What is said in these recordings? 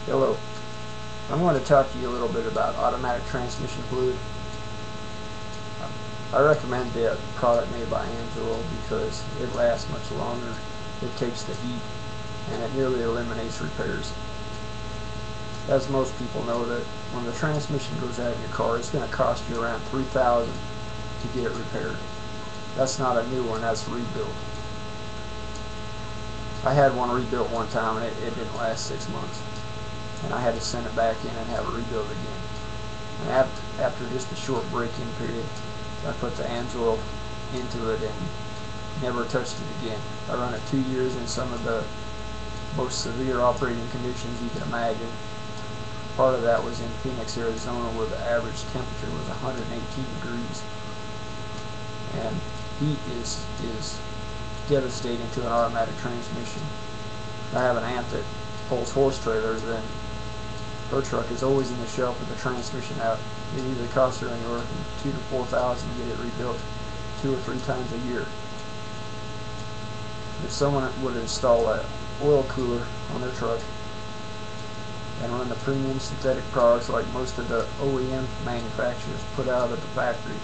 Hello. I want to talk to you a little bit about automatic transmission fluid. I recommend the product made by Amsoil because it lasts much longer, it takes the heat, and it nearly eliminates repairs. As most people know, that when the transmission goes out in your car, it's going to cost you around $3,000 to get it repaired. That's not a new one, that's rebuilt. I had one rebuilt one time and it didn't last 6 months. And I had to send it back in and have it rebuilt again. And after just a short break-in period, I put the Amsoil into it and never touched it again. I run it 2 years in some of the most severe operating conditions you can imagine. Part of that was in Phoenix, Arizona, where the average temperature was 118 degrees. And heat is devastating to an automatic transmission. I have an aunt that pulls horse trailers, and her truck is always in the shelf with the transmission out. It usually costs her anywhere from $2,000 to $4,000 to get it rebuilt 2 or 3 times a year. If someone would install an oil cooler on their truck and run the premium synthetic products like most of the OEM manufacturers put out of the factory,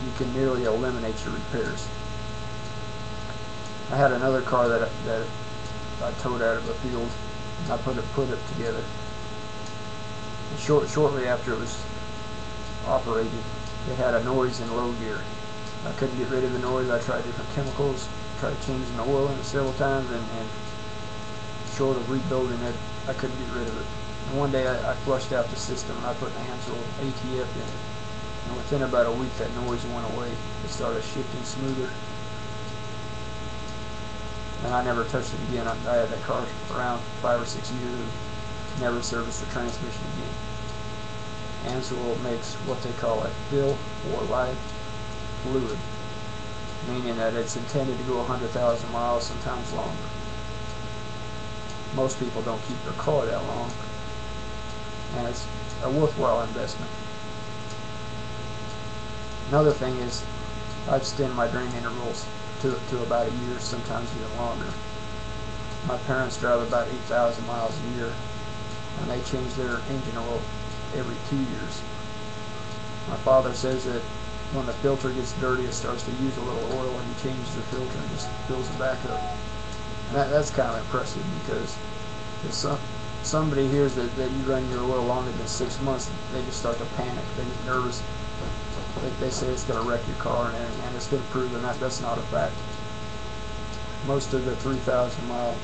you can nearly eliminate your repairs. I had another car that I towed out of the field, and I put it together. And shortly after it was operating, it had a noise in low gear. I couldn't get rid of the noise. I tried different chemicals, tried changing the oil in it several times, and short of rebuilding it, I couldn't get rid of it. And one day I flushed out the system and I put an Amsoil ATF in it. And within about a week that noise went away. It started shifting smoother. And I never touched it again. I had that car around 5 or 6 years and never serviced the transmission again. Amsoil makes what they call a fill or life fluid, meaning that it's intended to go 100,000 miles, sometimes longer. Most people don't keep their car that long, and it's a worthwhile investment. Another thing is, I extend my drain intervals to about a year, sometimes even longer. My parents drive about 8,000 miles a year, and they change their engine oil every 2 years. My father says that when the filter gets dirty, it starts to use a little oil, and he changes the filter and just fills it back up. And that's kind of impressive, because if somebody hears that you run your oil longer than 6 months, they just start to panic. They get nervous. They say it's going to wreck your car, and it's been proven that that's not a fact. Most of the 3,000 mile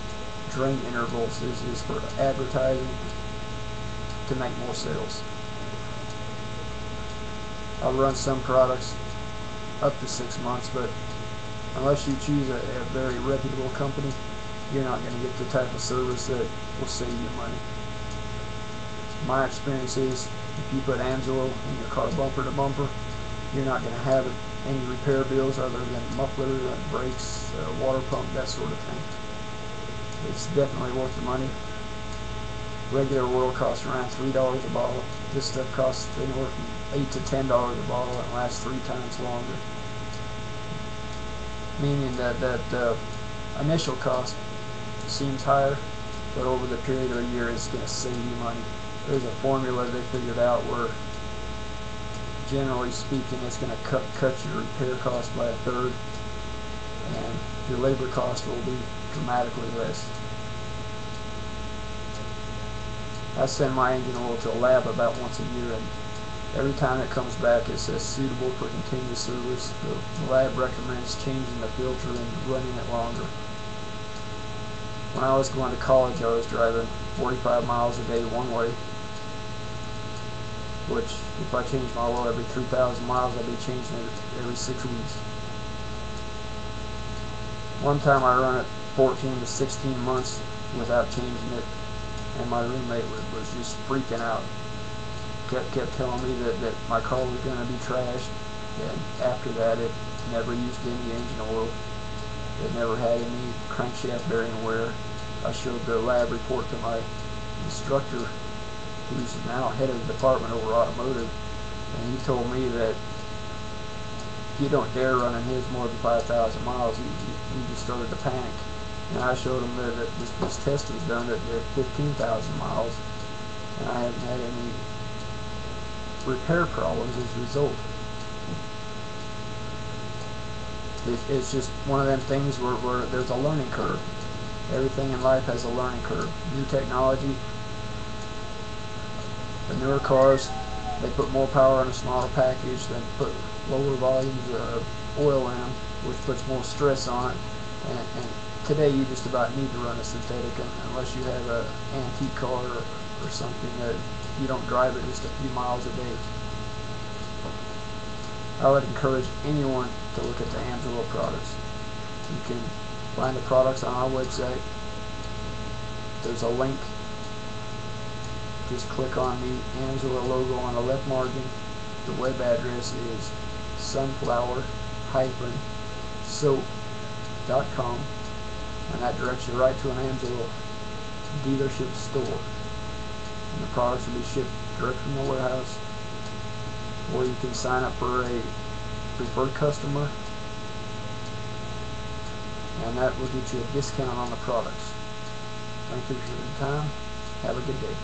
drain intervals is for advertising to make more sales. I'll run some products up to 6 months, but unless you choose a very reputable company, you're not going to get the type of service that will save you money. My experience is, if you put Amsoil in your car bumper to bumper, you're not going to have any repair bills other than muffler, brakes, water pump, that sort of thing. It's definitely worth the money. Regular oil costs around $3 a bottle. This stuff costs anywhere from $8 to $10 a bottle and lasts 3 times longer. Meaning that the initial cost seems higher, but over the period of a year it's going to save you money. There's a formula they figured out where, generally speaking, it's going to cut your repair cost by 1/3, and your labor cost will be dramatically less. I send my engine oil to a lab about once a year, and every time it comes back it says suitable for continuous service. The lab recommends changing the filter and running it longer. When I was going to college, I was driving 45 miles a day one way, which, if I changed my oil every 3,000 miles, I'd be changing it every 6 weeks. One time I run it 14 to 16 months without changing it, and my roommate was just freaking out. Kept telling me that my car was going to be trashed, and after that it never used any engine oil. It never had any crankshaft bearing wear. I showed the lab report to my instructor, who's now head of the department over automotive, and he told me that you don't dare run in his more than 5,000 miles. He just started to panic. And I showed them that this test was done at 15,000 miles, and I haven't had any repair problems as a result. It's just one of them things where there's a learning curve. Everything in life has a learning curve. New technology, the newer cars, they put more power in a smaller package, they put lower volumes of oil in them, which puts more stress on it. And today you just about need to run a synthetic unless you have an antique car or something that you don't drive it just a few miles a day. I would encourage anyone to look at the Amsoil products. You can find the products on our website. There's a link. Just click on the Amsoil logo on the left margin. The web address is sunflower-soap.com, and that directs you right to an Amsoil dealership store. And the products will be shipped direct from the warehouse, or you can sign up for a preferred customer, and that will get you a discount on the products. Thank you for your time. Have a good day.